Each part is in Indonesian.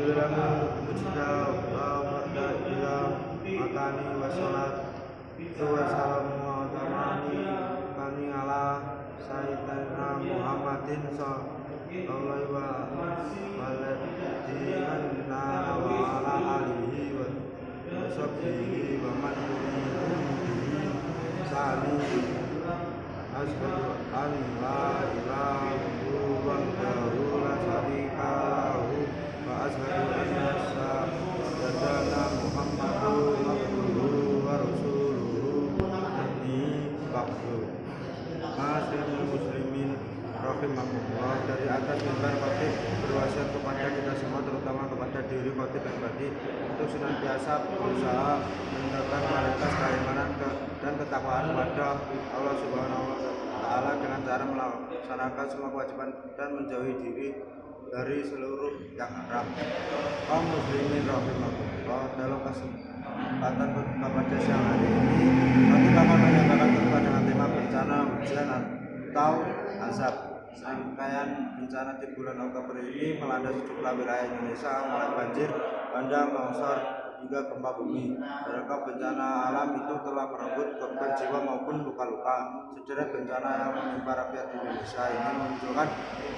bilang mujtaba warda ila makani wasolat wassalamu kani ala sayyidina Muhammadin sallallahu alaihi wa ala alihi wa sahbihi wa man sali asyhadu an la ilaha illallah la syarika lahu wa asyhadu anna sayyidana Muhammadun abduhu wa rasuluhu ba'du. Ma'asyiral muslimin rahimakumullah, dari atas mimbar khatib berwasiat kepada kita semua, terutama kepada diri khatib pribadi, untuk senantiasa berusaha meningkatkan kualitas keimanan dan ketakwaan kepada Allah Subhanahu wa Ta'ala dengan cara melaksanakan semua kewajiban dan menjauhi diri dari seluruh yang haram. Kaum muslimin rahimakumullah, dalam kesempatan pada siang hari ini kami akan menyampaikan khutbah dengan tema bencana hujan atau azab. Rangkaian bencana di bulan Oktober ini melanda sejumlah wilayah Indonesia, mulai banjir, bandang, longsor hingga gempa bumi. Beragam bencana alam itu telah merenggut korban jiwa maupun luka-luka. Sederet bencana yang menimpa rakyat Indonesia ini memunculkan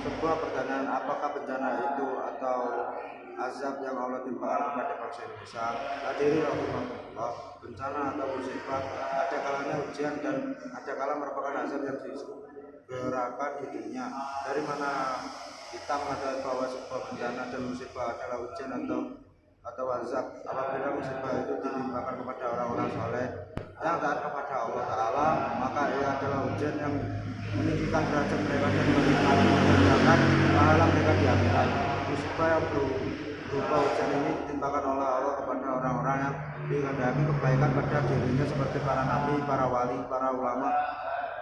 sebuah pertanyaan, apakah bencana itu atau azab yang Allah timpakan kepada bangsa Indonesia? Hadirin rahimahullah, bencana atau musibah ada kalanya ujian dan ada kala merupakan azab yang disegerakan di dunia. Dari mana kita mengetahui bahwa sebuah bencana dan musibah adalah ujian atau azab? Apabila musibah itu ditimpakan kepada orang-orang soleh yang taat kepada Allah Ta'ala, maka ia adalah ujian yang meninggikan derajat mereka dan meningkatkan pahala mereka di akhirat. Musibah yang berupa ujian ini ditimpakan oleh Allah kepada orang-orang yang dikehendaki kebaikan pada dirinya, seperti para nabi, para wali, para ulama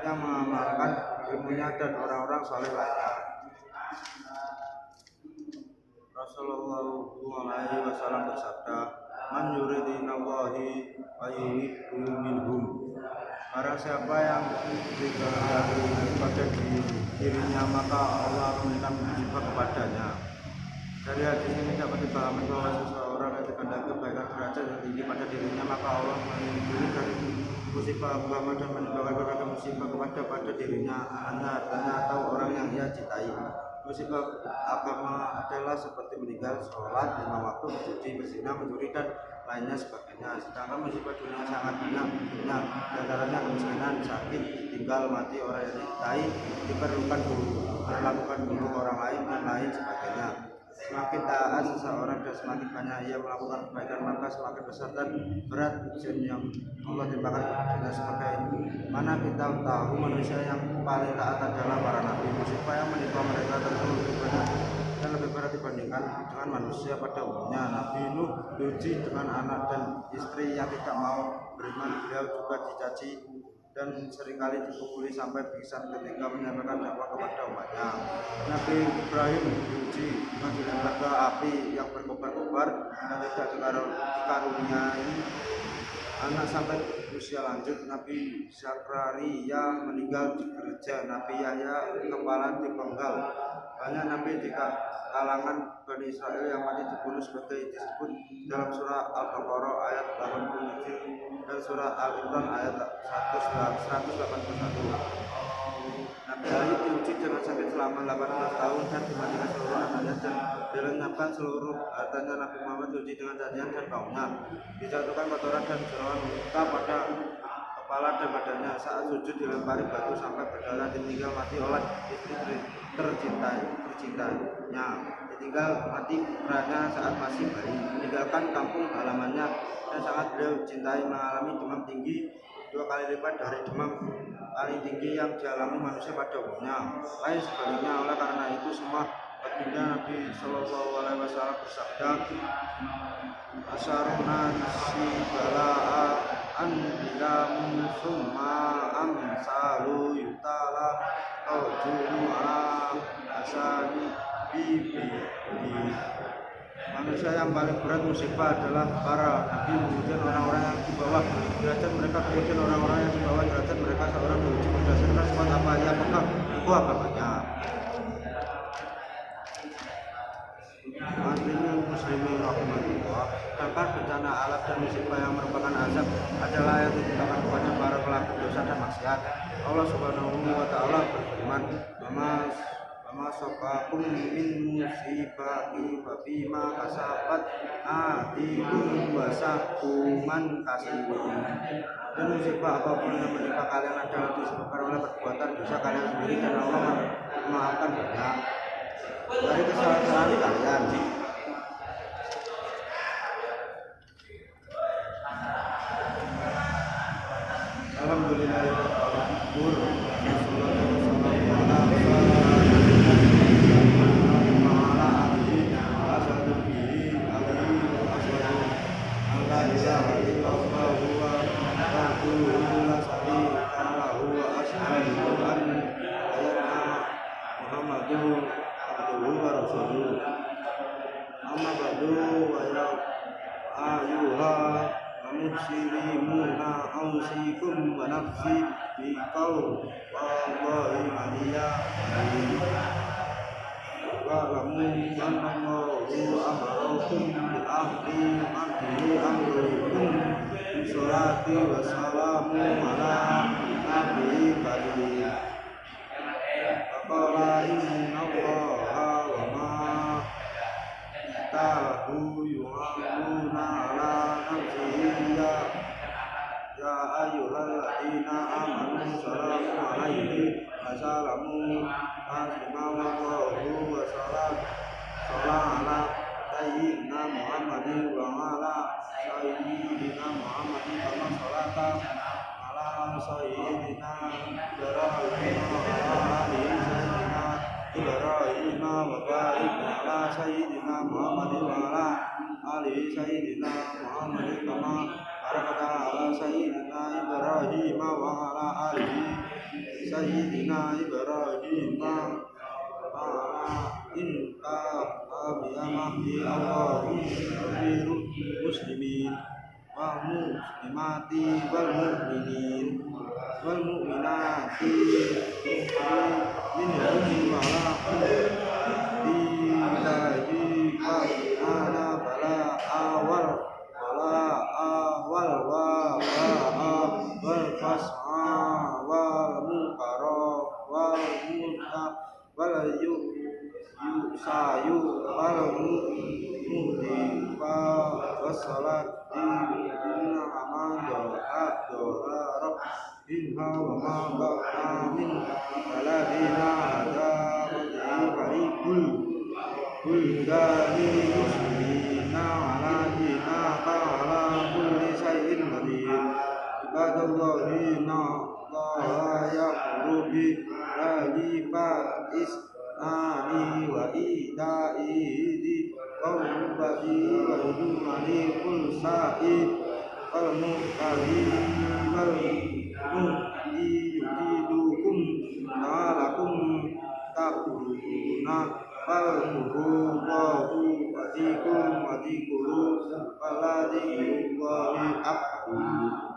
yang mengamalkan ilmunya dan orang-orang soleh lainnya. Rasulullah SAW bersabda, "Man yuridinallahi wa yuridhu minhum." Barang siapa yang dikehendaki pada dirinya, maka Allah akan memberikan musibah kepadanya. Dari hadis ini dapat dipahami bahwa seseorang yang dikehendaki kebaikan derajat yang tinggi pada dirinya, maka Allah melindungi dari musibah agama dan menimpakan berbagai musibah kepada dirinya, anaknya, hartanya, atau orang yang ia cintai. Musibah agama adalah seperti meninggal, sholat 5 waktu, berjudi, berzina, mencuri, dan lainnya sebagainya. Sedangkan musibah dunia sangat banyak, diantaranya kemiskinan, sakit, tinggal, mati orang yang dicintai, diperlukan melakukan buruk orang lain, dan lain sebagainya. Semakin taat seseorang dan semakin banyak ia melakukan kebaikan, maka semakin besar dan berat ujian yang Allah timpakan kepadanya. Sebagai mana kita tahu manusia yang paling taat adalah para nabi. Musibah yang menimpa mereka tentu lebih banyak dan lebih berat dibandingkan dengan manusia pada umumnya. Nabi Nuh diuji dengan anak dan istri yang tidak mau beriman. Beliau juga dicaci dan seringkali dipukuli sampai pingsan ketika menyampaikan dakwah kepada umatnya. Nabi Ibrahim diuji dengan dilempar api yang berkobar-kobar dan tidak dikaruniai anak sampai usia lanjut. Nabi Zakaria meninggal di gereja. Nabi Yahya kepala dipenggal. Banyak nabi di kalangan Bani Israel yang mati dibunuh sebagai disebut dalam surah Al-Baqarah ayat 87 dan surah Al-Imran ayat 181. Nabi Ayub diuji dengan sakit selama 18 tahun dan dimatikan seluruh anaknya dan dilenyapkan seluruh hartanya. Nabi Muhammad diuji dengan cacian dan kaumnya, dijatuhkan kotoran dan jeroan luka pada kepala dan badannya. Saat sujud dilempari batu sampai berdarah, ditinggal mati oleh istri tercintanya, ditinggal mati putranya saat masih bayi, meninggalkan kampung halamannya dan sangat beliau cintai, mengalami demam tinggi 2 kali lipat dari demam paling tinggi yang dialami manusia pada umumnya. Lain sebaliknya, oleh karena itu semua baginda Nabi Shallallahu Alaihi Wasallam bersabda, "Asaruna si balaa anbilamun summa amsalu yutala rojulu ala asani bibi." Manusia yang paling berat musibah adalah para nabi, kemudian orang-orang yang di bawah derajat mereka, kemudian orang-orang yang di bawah derajat mereka. Seorang diuji berdasarkan sifat apa ia pegang buku agamanya. muslimin rahimahullah. Dampak bencana alam dan musibah yang merupakan azab adalah yang ditimpakan kepada para pelaku dosa dan maksiat. Allah Subhanahu wa taala berfirman, "Mama sopakum min musibati fa bima kasabat atikum wa sakuman kasibun." Dan musibah apapun yang menimpa kalian adalah disebabkan oleh perbuatan dosa kalian sendiri, dan Allah memaafkan banyak dari kesalahan kalian. Muslimuna ausikum wa nafsi bi qaul wallahi aliya wa lamu annahu amarakum bi ahli amrukum salati wa salamu ala nabi karim faqala inna allaha wa ma tahu yu'amuna ala nafsihi ya ayyuhalladzina amanu salamu alaihi wa salamu taslimu wa salam ala sayyidina Muhammadin wa ala sayyidina Muhammadin kama salata ala sayyidina Ibrahim wa ala sayyidina Ibrahim wa barik ala sayyidina Muhammadin wa ala ali sayyidina Muhammadin kama barakta ala sayyidina Ibrahim wa ala ali sayyidina Ibrahim wa ala inka abiyamahdi Allahumma muslimin wa muslimati wal mu'minin wal mu'minati minhum wa ala ilahi wa ana bala awal wal fas'a wal munkara wal muta wal yusayu wal muhdi wassalati inna amadha inha wa ma ba'a min baladina hada qaribul kullani muslimina ala dina ala kulli shay'in qadir ibadallahi inna allaha ya'muru bil adli wal ihsani wa ita'i dzil qurbati wa yudhani kull sa'id wal munkari wal munkari yu'idukum la'alakum taquluna wal muruwahu wadikum wadikulu waladikum akbar.